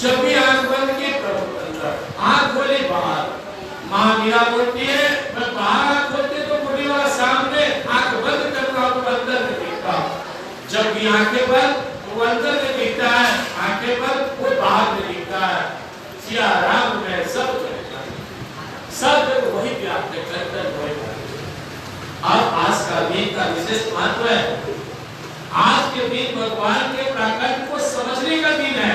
जब भी आंख बंद किए प्रभु माँ मीरा बोलती है मैं बाहर आँख खोलती तो बुढ़ी वाला सामने आँख बंद कर रहा हूँ तो अंदर में दिखता हूँ। जब भी आंखें बंद वो अंदर में दिखता है, आंखें बंद वो बाहर में दिखता है। सिया राम में सब सब वही व्याप्त करते वही। अब आज का दिन का विशेष महत्व है। आज के दिन भगवान के प्राकट्य को समझने का दिन है।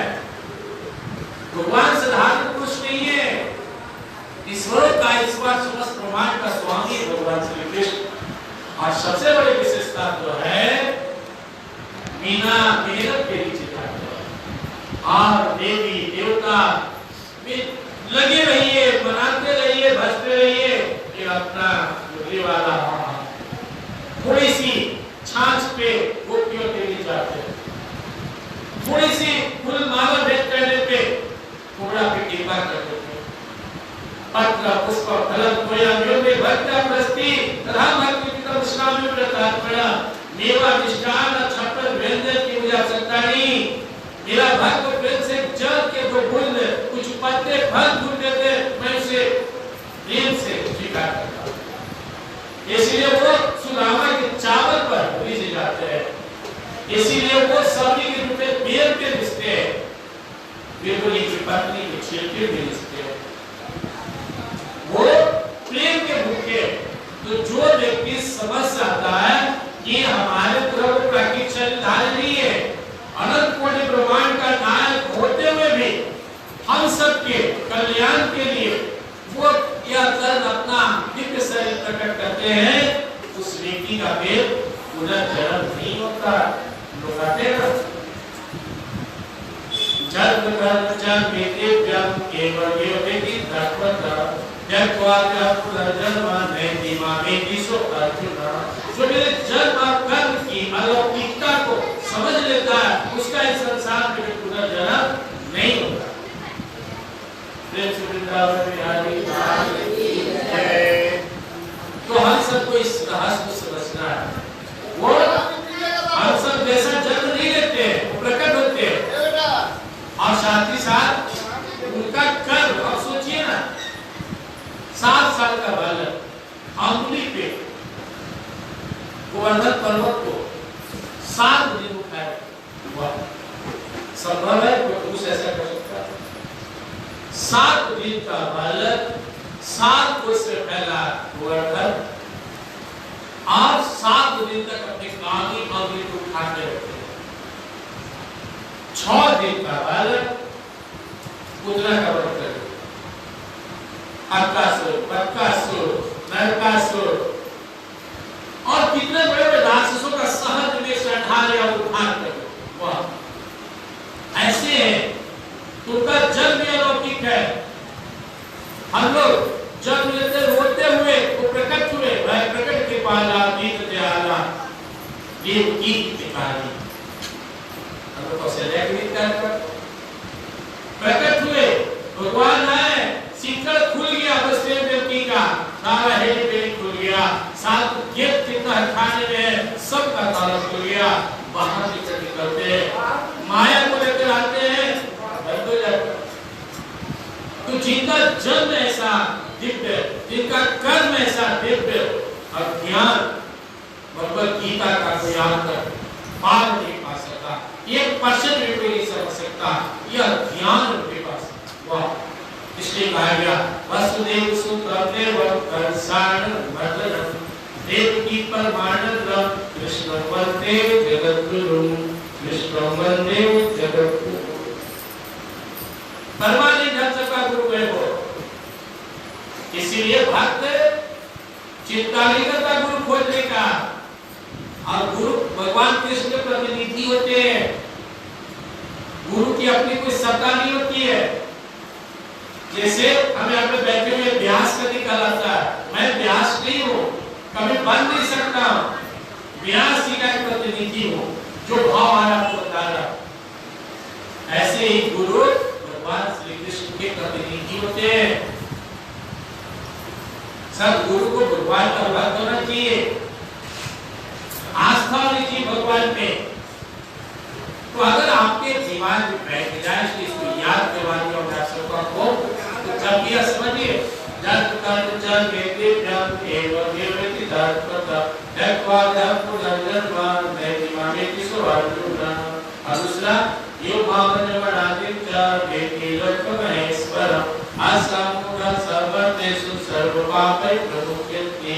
भगवान साधारण पुरुष नहीं है, ईश्वर का ईश्वर समस्त ब्रह्मांड का स्वामी भगवान श्री कृष्ण। और सबसे बड़ी विशेषता तो है बिना मेहनत के नीचे और देवी देवता लगे रहिए, मनाते रहिए, भजते रहिए। ये अपना मुरली वाला थोड़ी सी छाछ पे गोपियों के लिए जाते हैं, थोड़ी सी फूल माला भेंट करने पे थोड़ा पे कृपा कर देते हैं। पत्र पुष्प फलम तोयम योगे भक्त्या प्रस्ति तथा भक्ति पितम श्राव्य प्रतापया मेवा मिष्टान छप्पर व्यंजन की मुझे आवश्यकता नहीं। मेरा भक्त प्रेम से जल के दो बूंद कुछ पत्ते फल फूल देते मैं उसे प्रेम से स्वीकार करता हूँ। इसलिए वो सुदामा के चावल पर भेजे जाते हैं, इसीलिए वो सब्जी के रूप में पेड़ पे रिश्ते हैं, बिल्कुल की पत्नी के छिलके भी रिश्ते हैं। वो प्रेम के भूखे। तो जो व्यक्ति समझ जाता है कि हमारे प्रभु प्राकृतिक शरीरधारी नहीं है, अनंत कोटि ब्रह्मांड का नायक होते हुए भी हम सबके कल्याण के लिए वो यह कर्म अपना दिव्य शरीर प्रकट करते हैं, उस व्यक्ति का फिर पुनर्जन्म नहीं होता। लोग कहते हैं जन्म कर्म जन्म दिव्यम केवल योगी तत्वता जगवाद्य पुनर्जन्म नहीं मामे दिशो अर्जुना। जो मेरे जन्म और कर्म की अलौकिकता को समझ लेता है उसका इस संसार में पुनर्जन्म नहीं होता। प्रेम से वृंदावन बिहारी तो हम सबको इस रहस्य को समझना है। वो हम सब जैसा जन्म नहीं लेते, वो प्रकट होते हैं और साथ ही साथ उनका कर्म। अब सोचिए ना 7 साल का बालक अंगुली पे गोवर्धन पर्वत को 7 दिन उठाया, संभव है कोई पुरुष ऐसा कर सकता है? 7 दिन का बालक 7 कोस से फैला गोवर्धन और 7 दिन तक अपने कानी अंगुली को उठाते रहते। 6 दिन का बालक पुतना का व्रत करे, अक्कासुर, बक्कासुर, नरकासुर और कितने बड़े बड़े राक्षसों का सहज में संहार या उद्धार करे। वह ऐसे है तो उनका जन्म भी अलौकिक है। हम लोग जन्म लेते रोते हुए वो प्रकट हुए, वह प्रकट के पाला दीन दयाला देव की पिताजी हम लोग को सेलेक्ट कर प्रकट हुए। भगवान आए, शीतल खुल गया वसुदेव देवकी का, सारा हेड पेट खुल गया, सात गेट कितना खाने में सबका ताला खुल गया। बाहर निकलते माया को लेकर आते हैं, तो जिनका जन्म ऐसा दिव्य, जिनका कर्म ऐसा दिव्य और ज्ञान भगवत गीता का ज्ञान कर पार नहीं पा सकता, 1% भी कोई नहीं समझ सकता, यह ज्ञान उनके पास वाह। इसलिए कहा गया वसुदेव सुतदेव कंसाण भद्रम देवकी परमानंदम कृष्ण वंदे जगद्गुरु कृष्ण वंदे जगद्गुरु। परमानंद ढंग का गुरु है वो, इसीलिए भक्त चिंता नहीं करता गुरु खोजने का। और गुरु भगवान कृष्ण के प्रतिनिधि होते हैं, गुरु की अपनी कोई सत्ता नहीं होती है। जैसे हमें अपने बैठे हुए व्यास का निकालता है, मैं व्यास नहीं हूँ, कभी बन नहीं सकता, व्यास जी का प्रतिनिधि हूँ, जो भाव आया आपको बता रहा। ऐसे ही गुरु भगवान श्री कृष्ण के प्रतिनिधि होते हैं। सब गुरु को भगवान का भक्त होना चाहिए, आस्था होनी चाहिए भगवान पे। तो अगर आपके जीवन में बैठ जाए, इसको याद करवानी और दर्शकों को, तो जब भी समझिए जब कर्म चल के प्यार एवं देवती धर्मत एकवाद पुनर्जन्म नैतिमाने किशोरार्जुना दूसरा यो भावन वरादित्य वेति लोक महेश्वर आसामूढ़ सर्वतेषु सर्वपापै प्रमुख्यते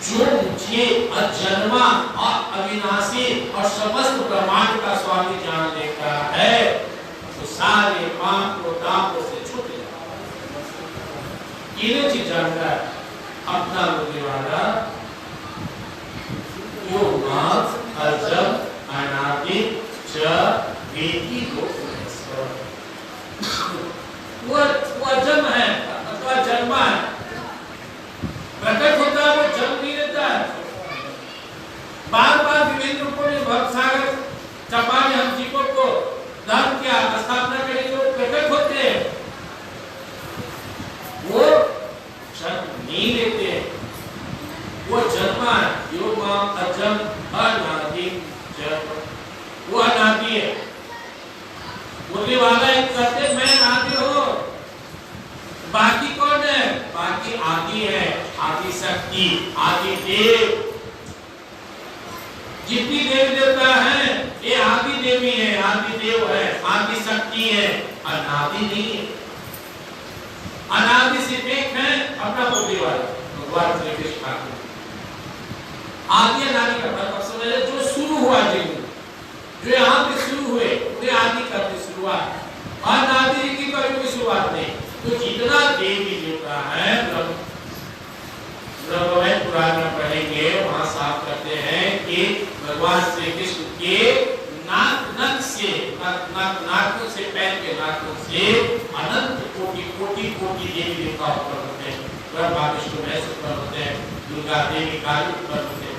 जो मुझे अजन्मा और अविनाशी और समस्त ब्रह्मांड का स्वामी जान लेता है तो सारे पाप को तापों से छूट जाता है। ये चीज जानता है अपना होने वाला यो नाथ अजब अनादि च वेदी लोक महेश्वर वो अजन्म है अथवा जन्मा है प्रकट होता है वो जन्म नहीं लेता है। बार बार विभिन्न रूपों में भक्त सागर चपा ने हम जीवों को धर्म की स्थापना के लिए जो प्रकट होते हैं वो जन्म नहीं लेते वो जन्मा है योग अजम अनादि वो अनादि है बोलने वाला एक कहते मैं अनादि हूँ बाकी कौन है बाकी आदि है आदि शक्ति आदि देव जितनी देवी देवता है ये आदि देवी है आदि देव है आदि शक्ति है अनादि नहीं है। अनादि सिर्फ एक है अपना बोलने वाला भगवान श्री कृष्ण ठाकुर आदि अनादि का मतलब समझ जो शुरू हुआ जो यहाँ पे शुरू हुए वे आदि करते शुरुआत अनादि की कभी कोई शुरुआत नहीं। तो जितना देवी देवता है ब्रह्म पुराण में पढ़ेंगे वहां साफ करते हैं कि भगवान श्री कृष्ण के नाक से नाक से पैर के नाकों से अनंत कोटि कोटि कोटि देवी देवता उत्पन्न होते हैं ब्रह्मा विष्णु महेश उत्पन्न होते हैं दुर्गा देवी काली उत्पन्न होते हैं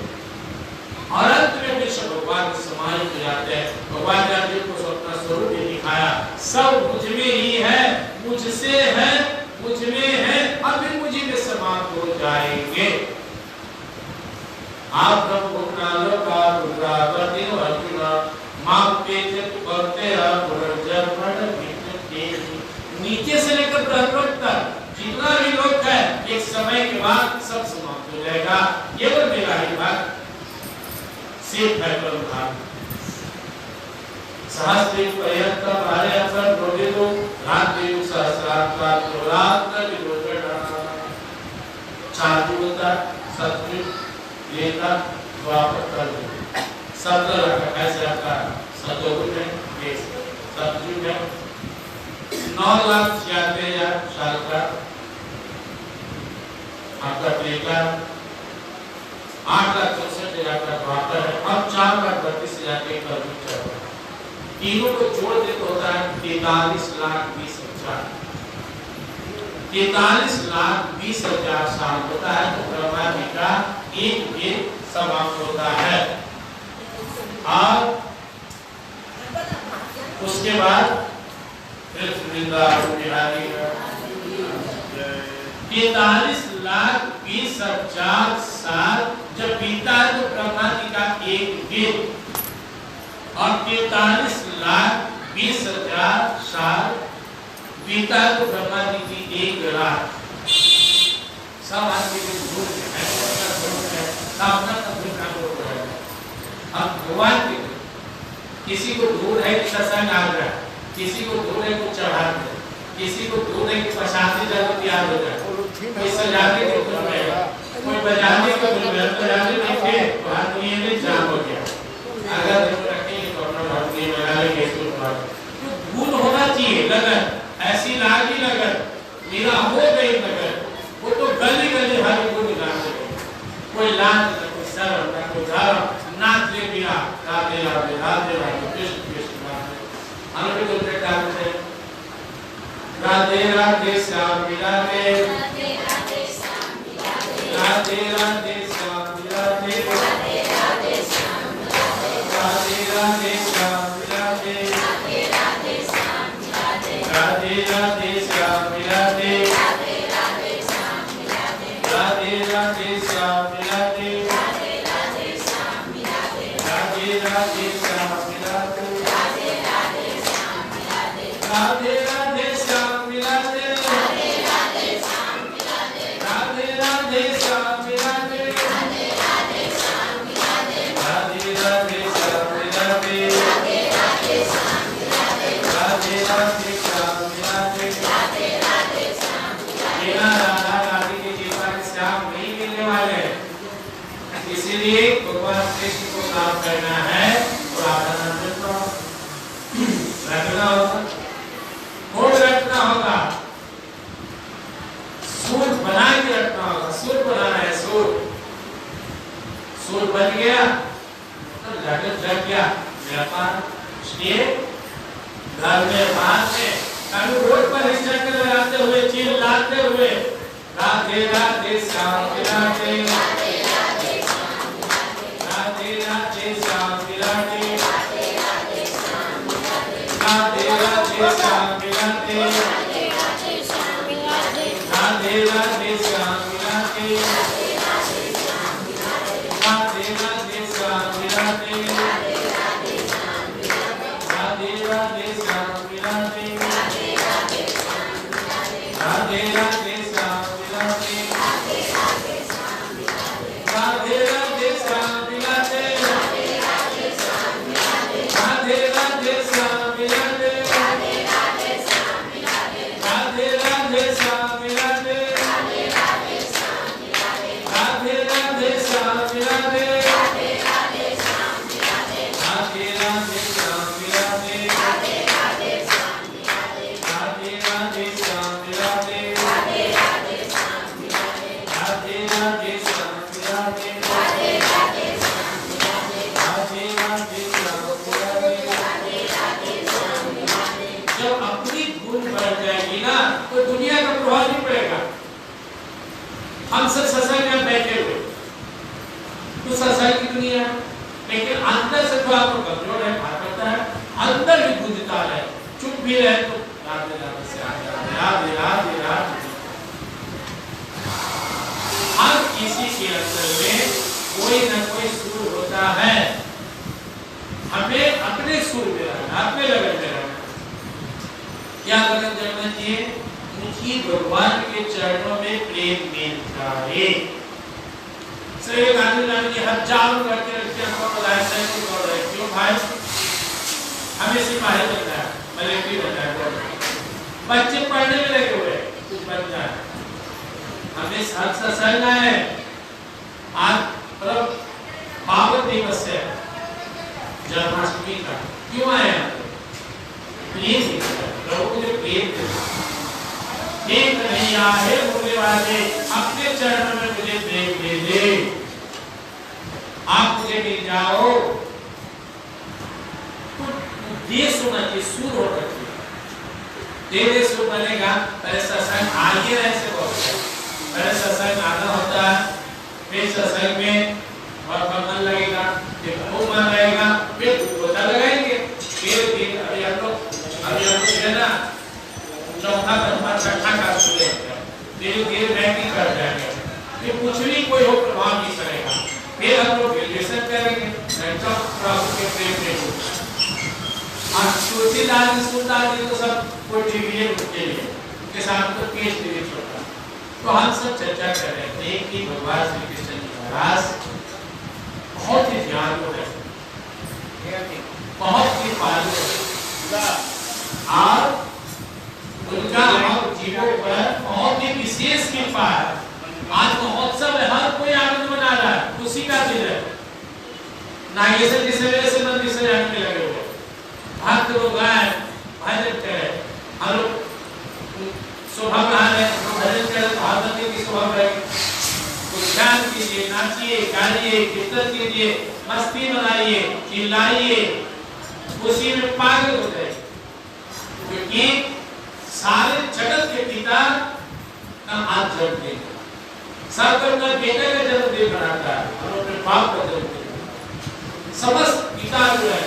और अंत में कृष्ण भगवान समाहित हो जाते हैं। भगवान ने को अपना स्वरूप दिखाया सब मुझ में ही है मुझसे है मुझ में है अब भी मुझी में समाप्त हो जाएंगे। आप ब्रह्मनालो का रुद्रावती अर्जुन माप पे करते नीचे से लेकर ब्रह्मलोक तक जितना भी लोग है एक समय के बाद सब समाप्त हो जाएगा। केवल मेरा ही भाग सिर्फ है ब्रह्म सहस्त्र पर्यंत हमारे अक्षर प्रोदितो रात्रि सहस्रात्मा रात्र विलोकना चातुर्ता सत्युग लेता द्वापर कलयुग सत्तर ऐसे आपका सतयुग में देश सतयुग में 9,96,000 साल का आपका त्रेता 8,64,000 का द्वापर है अब 4,32,000 के कलयुग चल रहा है। तीनों को जोड़ दे तो होता है 43,20,000 43,20,000 साल होता है तो ब्रह्मा जी का एक दिन समाप्त होता है। और उसके बाद फिर वृंदावन बिहारी 43,20,000 साल जब बीता है तो ब्रह्मा जी का एक दिन और 43,20,000 साल बीता है तो ब्रह्मा जी की एक रात। सब आदमी को दूर है सावधान अब भगवान के किसी को दूर है कि सत्संग आ गया किसी को दूर है कुछ चढ़ा दे किसी को दूर है कि प्रसादी जब तैयार हो जाए कोई सजाने के दूर में कोई बजाने के दूर में बजाने नहीं थे तो आदमी ने जाम हो गया अगर रखेंगे तो अपना भक्ति लगा लेंगे तो भूल होना चाहिए लगन ऐसी लागी लगन मेरा हो गई लगन वो तो गली गली हर को निकाल देगा कोई लाज न कोई शर्म न कोई धर्म नाच ले बिना राधे राधे राधे राधे कृष्ण कृष्ण राधे हमें भी तो डालते हैं राधे राधे श्याम राधे राधे राधे श्याम राधे राधे श्याम राधे राधे राधे श्याम राधे राधे श्याम राधे राधे राधे श्याम राधे राधे राधे श्याम राधे राधे राधे श्याम राधे राधे राधे श्याम राधे राधे राधे श्याम राधे राधे राधे श्याम राधे राधे राधे श्याम राधे राधे राधे श्याम राधे राधे राधे बिना राधा रानी के कृपा के श्याम नहीं मिलने वाले। इसीलिए भगवान कृष्ण को प्राप्त करना है और राधा नाम रखना होगा, मूड रखना होगा, सूर बना के रखना होगा। सूर बनाना है, सूर बन गया तो लग गया व्यापार। इसलिए घर में बाहर में कभी रोड पर हिचक लगाते हुए चिल्लाते हुए राधे राधे श्याम विराटे, राधे राधे श्याम विराटे, राधे राधे श्याम विराटे, राधे राधे श्याम विराटे, राधे राधे श्याम विराटे, राधे राधे श्याम विराटे, राधे राधे श्याम विराटे, राधे राधे श्याम विराटे, राधे राधे श्याम विराटे, राधे राधे श्याम विराटे, राधे राधे श्याम विराटे, राधे राधे श्याम विराटे, राधे राधे श्याम विराटे, राधे राधे श्याम विराटे, राधे राधे श्याम विराटे, राधे राधे श्याम विराटे। जब अपनी धुन बढ़ जाएगी ना तो दुनिया का प्रभाव नहीं पड़ेगा। हम सब सत्संग में बैठे हुए तो सत्संग की दुनिया, लेकिन अंदर से तो आपको कमजोर है, भाग करता है, अंदर भी गूंजता है। चुप भी रहे तो राधे राधे श्याम राधे राधे राधे। हर किसी के अंदर में कोई न कोई सुर होता है, हमें अपने सुर में रहना, अपने लगन में रहना। क्या लगन करना चाहिए? मुझे भगवान के चरणों में प्रेम मिलता है। श्री गांधी जी हजारों करके रखते हैं, क्यों भाई? हमें सिपाही बनना है, मिलिट्री बनना है, बच्चे पढ़ने में लगे हुए कुछ बनना है। हमें सत्संग है। आज पावन दिवस है जन्माष्टमी का, क्यों आए हैं? प्रेम प्रभु ने प्रेम एक नहीं आए बोलने वाले अपने चरणों में मुझे प्रेम दे दे, आप मुझे मिल जाओ। ये सुना ये सुर हो रखी धीरे सुर बनेगा। पहले सत्संग आगे ऐसे बोलते हैं, पहले सत्संग आना होता है, फिर सत्संग में और मन लगेगा, फिर खूब मन लगेगा, फिर गोता लगाएंगे, फिर अभी हम लोग है ना चौथा पंचमा छठा का सुने धीरे धीरे बैठिंग कर जाएंगे, फिर कुछ भी कोई हो प्रभाव नहीं करेगा। फिर हम लोग ग्रेजुएशन करेंगे प्रभु के प्रेम में। तुलसीदास जी सुल्तान जी तो सब कोई डिवीजन के लिए के साथ तो केस डिवीजन होता। तो हम सब चर्चा कर रहे थे कि भगवान श्री कृष्ण जी महाराज बहुत ही ध्यान को रखते, बहुत ही पालन और उनका हम जीवों पर बहुत ही विशेष कृपा है। आज महोत्सव है, हर कोई आनंद मना रहा है, खुशी का दिन है। नागेश्वर जी सवेरे से मंदिर से जाने में लगे हुए, भक्त लोग आए, भजन करे, हम लोग शोभा बढ़ा रहे, भजन करे, भागवत की शोभा बढ़ाएंगे। ध्यान कीजिए, नाचिए, गाइए, कीर्तन कीजिए, मस्ती बनाइए, चिल्लाइए, खुशी में पागल हो जाए। क्योंकि सारे जगत के पिता का आज जन्मदिन है, सब अपना बेटे का जन्मदिन मनाता है और अपने बाप का जन्मदिन। समस्त पिता जो है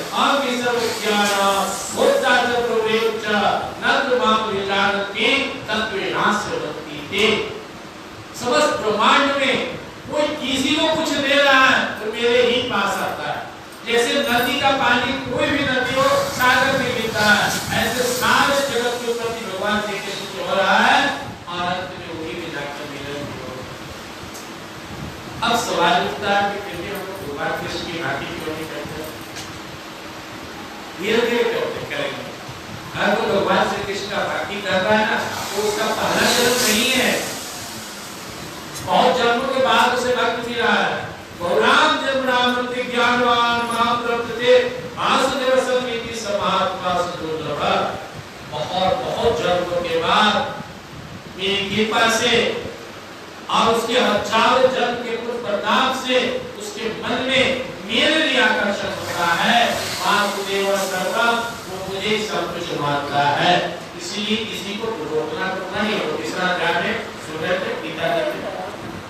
समस्त ब्रह्मांड में कोई किसी को कुछ दे रहा है तो मेरे ही पास आता है। जैसे नदी का पानी कोई भी नदी हो सागर में गिरता है, ऐसे सारे जगत के प्रति भगवान श्री कृष्ण हो रहा है और अंत में वही भी जाकर मिलन हो। अब सवाल उठता है कि फिर भी हम लोग भगवान कृष्ण की भक्ति क्यों नहीं करते? धीरे धीरे करते करेंगे। अगर वो भगवान श्री कृष्ण का भक्ति कर रहा है ना तो उसका पहला जन्म नहीं है, बहुत जन्मों के बाद उसे भक्त मिला है। बहुराम जन्म राम ज्ञानवान महाप्रभुते वासुदेव समीति समात्मा सुदुर्लभ। बहुत बहुत जन्मों के बाद मेरी कृपा से और उसके हजारों जन्म के कुछ प्रताप से उसके मन में मेरे लिए आकर्षण होता है। वासुदेव सर्वम, वो मुझे सब कुछ मानता है। इसलिए किसी को रोकना टोकना नहीं हो। तीसरा अध्याय में सूरज गीता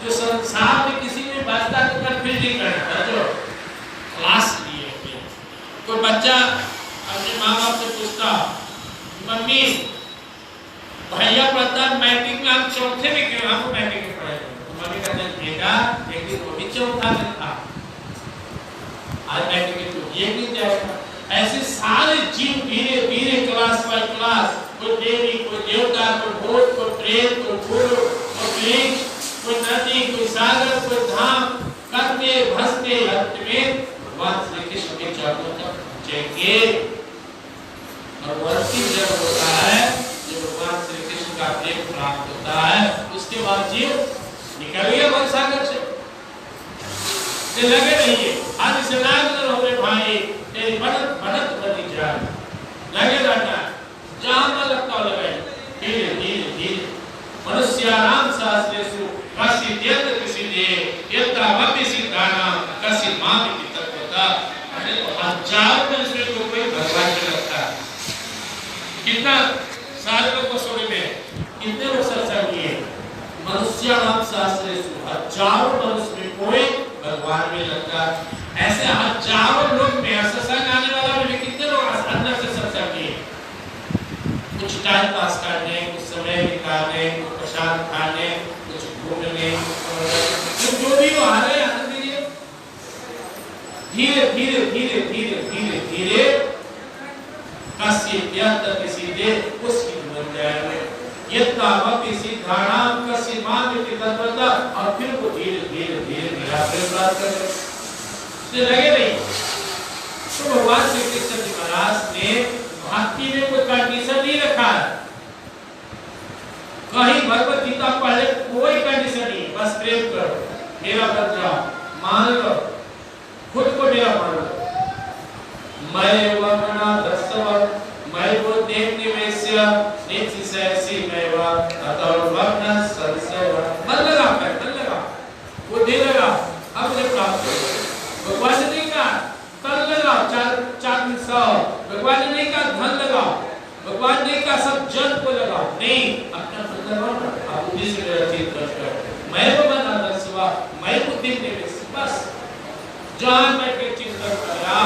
जो संसार में किसी में बचता तो कर फिर नहीं करना। जो क्लास लिए कोई बच्चा अपने माँ बाप से पूछता, मम्मी भैया पढ़ता मैट्रिक में, हम चौथे में क्यों, हमको मैट्रिक में पढ़ाए? तो मम्मी कहते हैं बेटा एक दिन वो भी चौथा में था, आज मैट्रिक में तो ये नहीं जाएगा। ऐसे सारे जीव धीरे धीरे क्लास बाय क्लास, कोई देवी, कोई देवता, कोई भूत, कोई प्रेत, कोई गुरु, कोई वृक्ष, कोई नदी, कोई सागर, कोई धाम करते भसते अंत में भगवान श्री कृष्ण के चरणों तक पहुंचेंगे। और वो अंतिम जब होता है जब भगवान श्री कृष्ण का प्रेम प्राप्त होता है, उसके बाद जीव निकल गया भव सागर से। लगे रहिए आज सनातन हो गए भाई, तेरी बनत बनत बनी जाए, लगे रहना जहां न लगता लगे। धीरे धीरे धीरे मनुष्याणाम शास्त्रेषु कसिद्यत कसिदे यत्रावपि सिद्धानां कसिद मामिति तत्वता। अरे हजार में इसमें तो कोई भगवान के लगता है। कितना सारे लोग को सोने में कितने लोग सत्संग किए? मनुष्याणाम शास्त्रेषु, हजारों मनुष्य में कोई भगवान में लगता। ऐसे हजारों लोग में सत्संग आने वाला में कितने लोग अंदर से सत्संग किए? कुछ टाइम पास करने, कुछ समय निकालने, कुछ प्रसाद खाने, कुछ घूमने, कुछ जो भी हो हरे आनंद लीजिए। धीरे धीरे धीरे धीरे धीरे धीरे कसिद्यत उसकी बन जाएंगे। यत्रावपि सिद्धानां कसिमामिति तत्वता। और फिर वो धीरे धीरे धीरे धीरे प्राप्त करेंगे। इसलिए लगे नहीं। तो भगवान श्री कृष्ण जी महाराज ने भक्ति में कोई कंडीशन नहीं रखा है। कहीं भगवत गीता पढ़े कोई कंडीशन नहीं, बस प्रेम करो, मेरा बन जाओ, मान लो, खुद को मेरा मान लो। मैं वमना दस्तव मैं वो देव निवेश्य नित्य मैं वा अतः वमना संशय। मन लगा कर मन लगा, वो दे लगा, अब मुझे प्राप्त हो। भगवान ने नहीं कहा तन लगाओ, चार भगवान ने नहीं कहा धन लगाओ, भगवान ने कहा सब जन को लगाओ, नहीं अपना मन लगाओ ना। आप बुद्धि से मेरा चिंतन करो, मैं वो बना दर्शवा, मैं बुद्धि निवेश। बस जहां बैठ के चिंतन कर रहा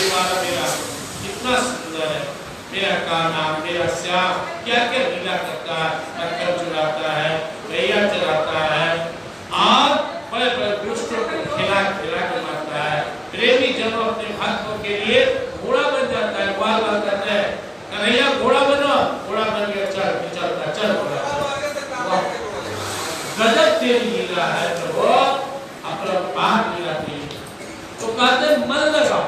वाला मेरा कितना सुंदर है, मेरा कान्हा, मेरा श्याम क्या क्या लीला करता है, टक्कर चुराता है, गैया चराता है और बड़े बड़े दुष्टों को खिला खिला के मारता है। प्रेमी जब अपने भक्तों के लिए घोड़ा बन जाता है, बार बार कहते हैं कन्हैया घोड़ा बनो, घोड़ा बन गया, चल चलता चल घोड़ा। गजब तेरी लीला है प्रभु, अपना पार लीला तेरी। तो कहते मन लगाओ,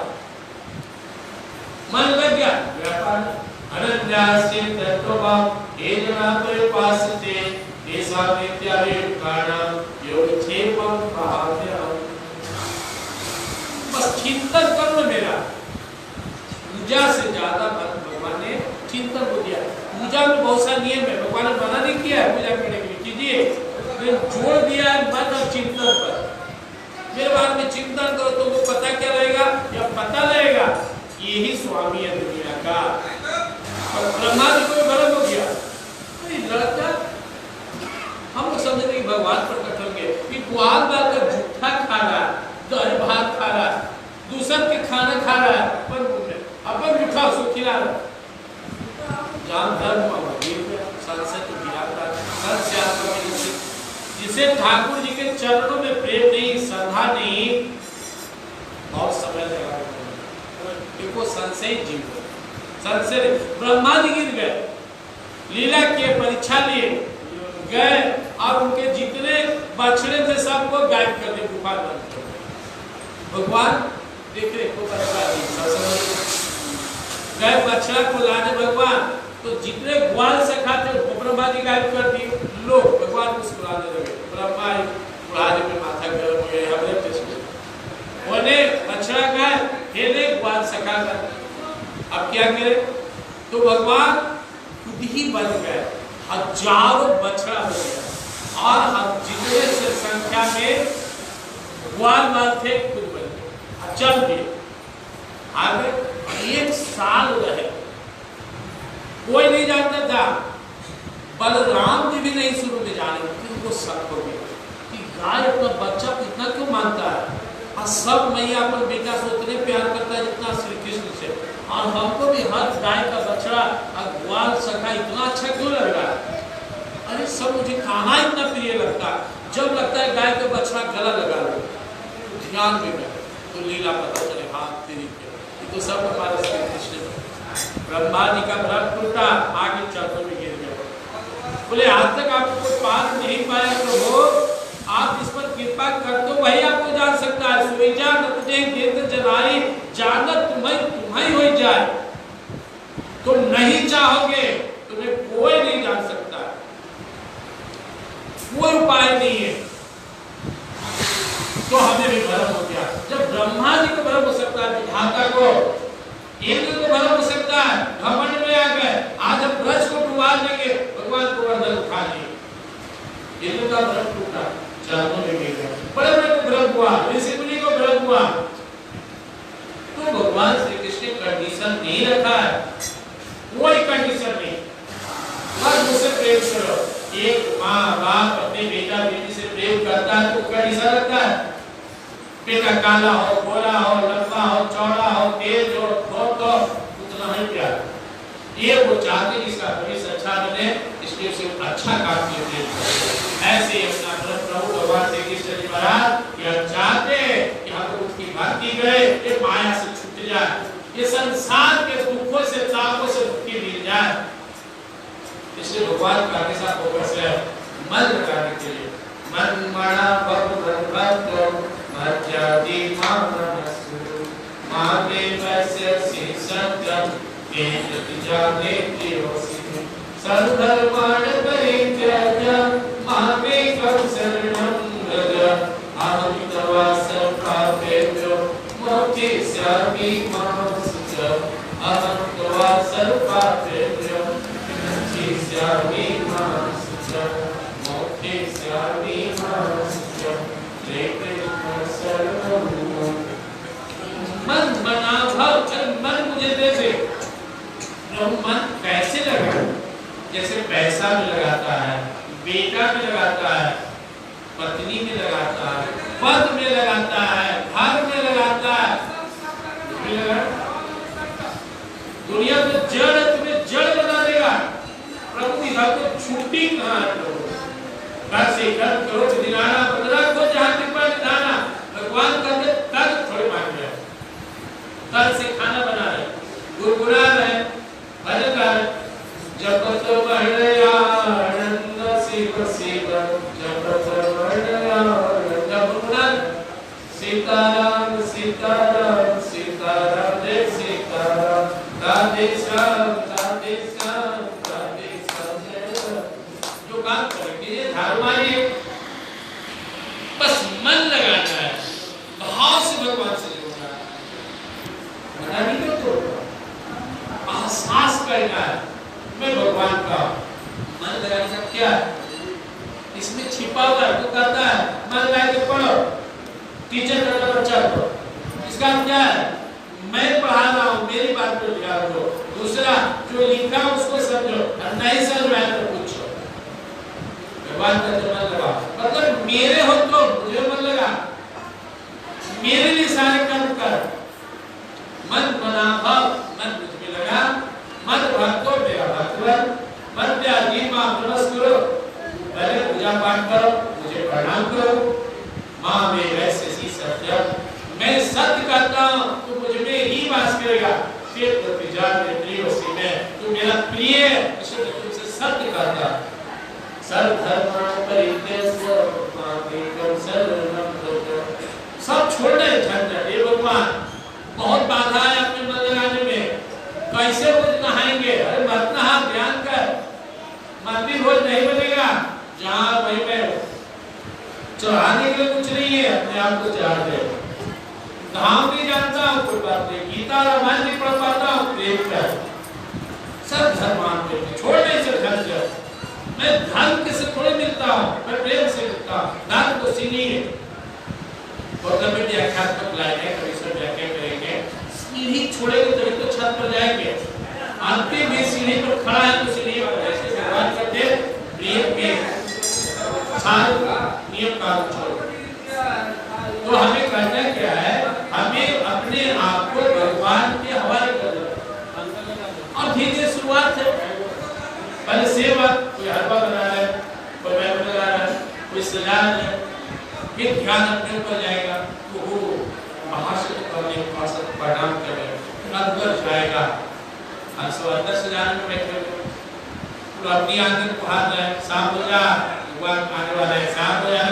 मन लग गया व्यापार अनन्यास्य तत्वम हे जना तेरे पास थे ऐसा नित्यारे कारणम योगक्षेपम भाव्यम। बस चिंतन करो मेरा, पूजा से ज्यादा भगवान ने चिंतन को दिया। पूजा में बहुत सा नियम है, भगवान ने मना नहीं किया है पूजा करने के लिए, कीजिए, लेकिन जोड़ दिया है मन और चिंतन पर। मेरे बारे में चिंतन करो, तुमको पता क्या रहेगा, या पता लगेगा यही स्वामी है दुनिया का। और ब्रह्मा जी को गलत हो गया, लड़का हम लोग समझ रहे भगवान प्रकट होंगे कि ग्वाल बाकर झूठा खा रहा है, दही भात खा रहा है, दूसर के खाना खा रहा है, पर अपन झूठा उसको खिला रहा है। जान धर्म संसद जिसे ठाकुर जी के चरणों में प्रेम नहीं, श्रद्धा नहीं, बहुत समय लगा। देखो संशय जीव, संशय ब्रह्मा जी गिर गए, लीला के परीक्षा लिए गए और उनके जितने बछड़े थे सबको गायब कर दिए, गुफा बंद कर दिए। भगवान देख रहे को गए बछड़ा को लाने भगवान, तो जितने ग्वाल से खाते ब्रह्मा जी गायब कर दिए। लोग भगवान मुस्कुराने लगे, ब्रह्मा क्या गिरे? तो भगवान खुद ही बन गए, हजारों बछड़ा हो गया और जितने से संख्या में ग्वाल थे खुद बन गए, चल दिए आगे। 1 साल रहे, कोई नहीं जानता था। बलराम जी भी नहीं शुरू में जाने, उनको शक हो गया कि गाय अपना बच्चा को इतना क्यों मानता है, और सब मैया अपन बेटा से उतने प्यार करता है जितना श्री कृष्ण से, और हमको भी हर गाय का बछड़ा और ग्वाल सखा इतना अच्छा क्यों लग रहा है? अरे सब मुझे खाना इतना प्रिय लगता है, जब लगता है गाय का बछड़ा गला लगा लो तो ध्यान में गए तो लीला पता चले, हाथ तेरी ये तो सब हमारे श्री कृष्ण। ब्रह्मा जी का भ्रम टूटा, आगे चरणों में गिर गए। बोले आज तक आपको पास नहीं पाया प्रभु, आप इस पर कृपा कर दो, वही आपको जान सकता है। सोई जा न तुझे गिरद जनाई, जानत तुम्हें हो जाए। तुम नहीं चाहोगे तुम्हें कोई नहीं जान सकता, कोई उपाय नहीं है। तो हमें भी भ्रम हो गया। जब ब्रह्मा जी को भ्रम हो सकता है, विधाता को, इंद्र को भ्रम हो सकता है, घमंड में आ गए, आज हम ब्रज को डुबा देंगे, भगवान को वर्धन उठा लिए। इंद्र का भ्रम टूटा, चरणों में गिर गए। बड़े बड़े को भ्रम हुआ, ऋषि मुनि को भ्रम हुआ। तो भगवान श्री कृष्ण ने कंडीशन नहीं रखा है, कोई कंडीशन नहीं, बस मुझसे प्रेम करो। एक माँ बाप अपने बेटा बेटी से प्रेम करता है तो कंडीशन रखता है, बेटा काला हो, गोरा हो, लंबा हो, चौड़ा हो, तेज हो, बहुत हो, उतना ही प्यार। ये वो चाहते जिसका भविष्य अच्छा बने, इसलिए उसे अच्छा काम कीजिए। ऐसे अपना प्रभु भगवान श्री कृष्ण जी महाराज यह चाहते कि हम उसकी भक्ति करें, ये माया से छूट जाए, ये संसार के दुखों से तापों से मुक्ति मिल जाए। इसलिए भगवान का हमेशा फोकस है मन लगाने के लिए। मन मना भक्त मज्जाति मानसु मामे वैसे सत्यम केतति जाने प्रियोसि सर्वधर्मान् परित्यज्य मामे शरणं व्रज अहं तव सर्वपापेभ्यो मोक्षयिष्यामि मा शुचः अहं तव सर्वपापेभ्यो मोक्षयिष्यामि मा शुचः मोक्षयिष्यामि मा शुचः। मन बना भाव, मन मुझे दे दे। मन कैसे लगा? जैसे पैसा में लगाता है, बेटा में लगाता है, पत्नी में लगाता है, पद में लगाता है, घर में लगाता है, दुनिया में जड़ तुम्हें जड़ बना देगा। प्रभु की बात को छुट्टी कहाँ है? घर से घर करो दिलाना बदला को जहाँ कृपा निधाना। भगवान कहते कर थोड़े मांग रहे, कर से खाना बना रहे, गुरगुना रहे, भजन गा रहे। जपत बढ़या आनंद शिव शिव जपत बढ़या गुरगुना सीताराम सीताराम सीताराम जय सीताराम राधे श्याम राधे श्याम राधे श्याम। जो काम करेंगे झाड़ू मारिए, बस मन लगाना है, भाव से भगवान से जुड़ना है, मना नहीं तो एहसास करना है मैं भगवान का। मन लगाने का क्या है? इसमें छिपा हुआ है, तो कहता है मन लगा के पढ़ो, टीचर करता बच्चा को, इसका क्या है? मैं पढ़ा रहा हूँ, मेरी बात को ध्यान दो। दूसरा जो लिखा उसको समझो, नहीं समझ में आए तो पूछो। भगवान का मन लगा, मतलब मेरे हो तो मुझे मन लगा, मेरे लिए सारे कर्म कर। मन बना भाव, मन मुझ में लगा, मन भक्तो मेरा भक्त, मन त्यागी मां नमस् करो, पहले पूजा पाठ करो, मुझे प्रणाम करो। मां में वैसे ही सत्य, मैं सत्य करता हूँ तो मुझ में ही वास करेगा। फिर तो जान में प्रिय उसी में, तू मेरा प्रिय है, इसलिए तुमसे सत्य करता। सर्वधर्मान् परित्यज्य मामेकं शरणं व्रज। सब छोड़ने झंझट, ये भगवान बहुत बाधा है अपने मन लगाने में। कैसे रोज नहाएंगे? अरे मत नहा, ध्यान कर, मंदिर रोज नहीं बनेगा, जहाँ वही में चढ़ाने के लिए कुछ नहीं है, अपने आप को चढ़ा दे। नाम नहीं जानता हूँ कोई बात नहीं, गीता रामायण नहीं पढ़ पाता हूँ देखता है, सब धर्म मानते हैं, छोड़ नहीं सकता धन। मैं धन किसे थोड़े मिलता हूँ, मैं प्रेम से मिलता हूँ, धन तो सीढ़ी है। और कभी अध्यात्मक लाएंगे, कभी सब व्याख्या करेंगे, सीढ़ी छोड़ेंगे तभी तो छत पर जाएंगे। अंतिम भी सीढ़ी पर खड़ा है तो सीढ़ी पर ऐसे भगवान कहते प्रेम के साथ नियम का छोड़। तो हमें करना क्या है, हमें अपने आप को भगवान के हवाले कर देना और धीरे शुरुआत है। पहले सेवा, कोई हलवा बना रहा है, कोई बैग बना रहा है, कोई सजा रहा है, फिर ध्यान अपने ऊपर जाएगा तो वो महाशय करने प्रणाम करे, अंदर जाएगा, अंदर से जाने में बैठे तो अपनी आंखें को हाथ जाए, शाम हो जा, भगवान आने वाला है, शाम हो जाए।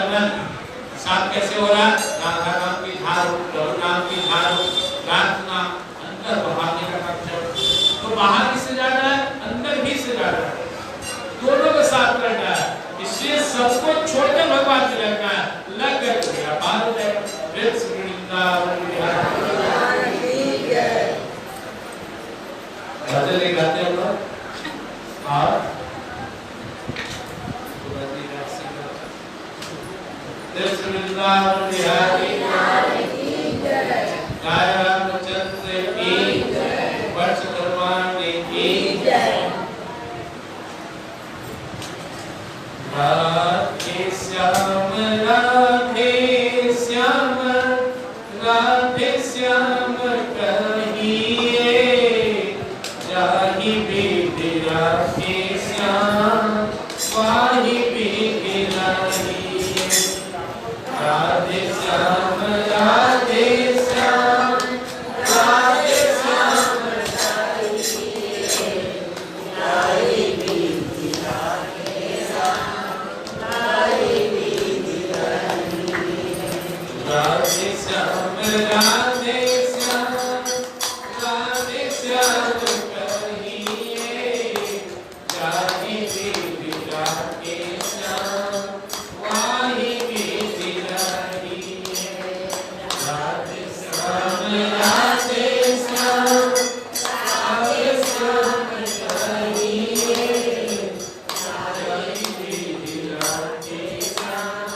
शाम कैसे हो रहा है, राधा नाम की धार हो, प्रभु नाम की धार हो, प्रार्थना अंदर बहाने का लक्ष्य। तो बाहर किससे जाना है, अंदर भी से जाना है, दोनों को साथ करना है। इसलिए सबको छोड़कर भगवान से लगना है, लग गए बाहर हो जाएगा। भजन गाते हैं लोग और वृंदावन बिहारी गाय रामचंद्र की वर्ष कर्माणी की राधे श्याम कहिए जाहि विधि राधे श्याम वाहि विधि रहिए। राधे श्याम राधे श्याम राधे श्याम कहिए जाहि विधि राधे श्याम वाहि विधि रहिए। राधे श्याम राधे श्याम राधे श्याम कहिए जाहि विधि राधे श्याम वाहि विधि रहिए। राधे श्याम राधे श्याम राधे श्याम कहिए जाहि विधि राधे श्याम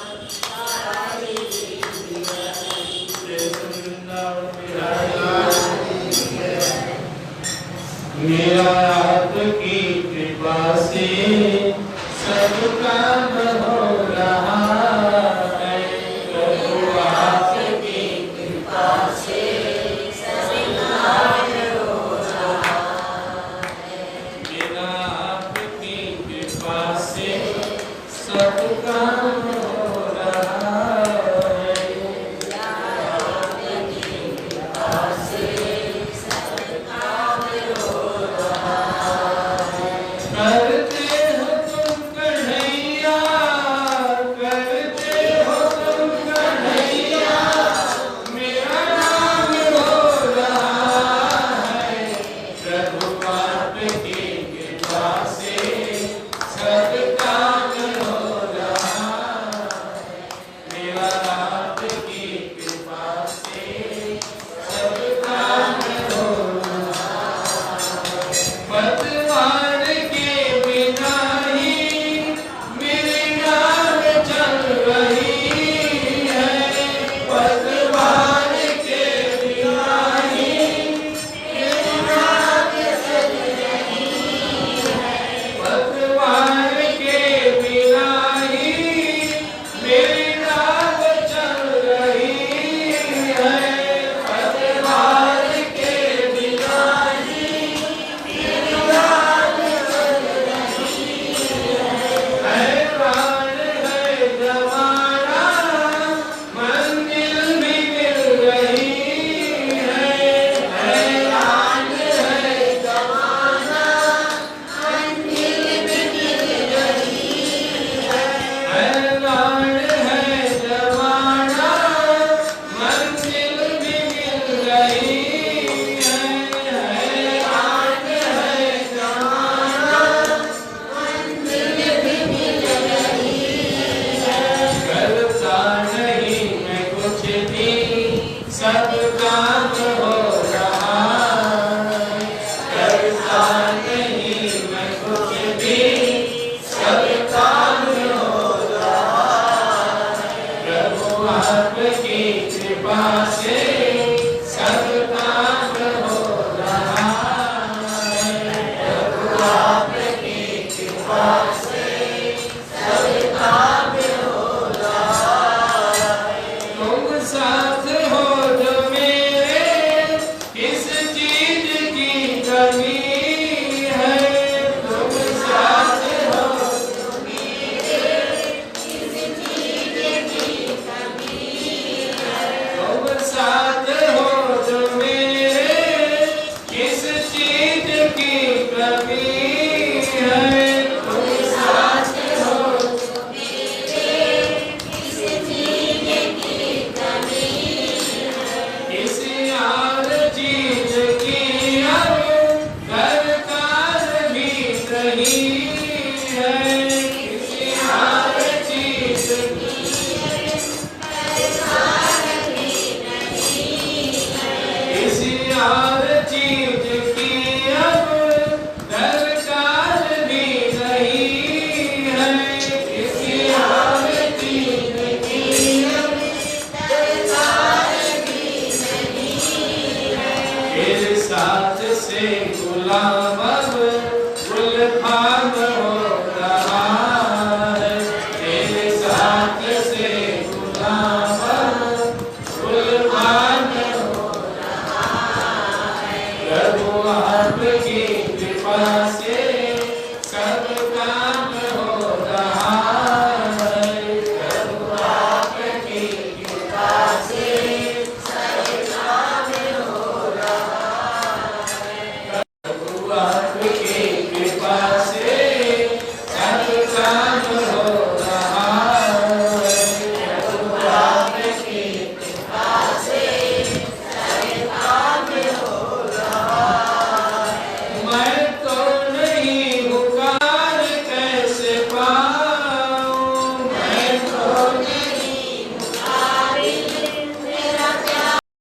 वाहि विधि रहिए। मेरा आपकी कृपा से सब काम हो रहा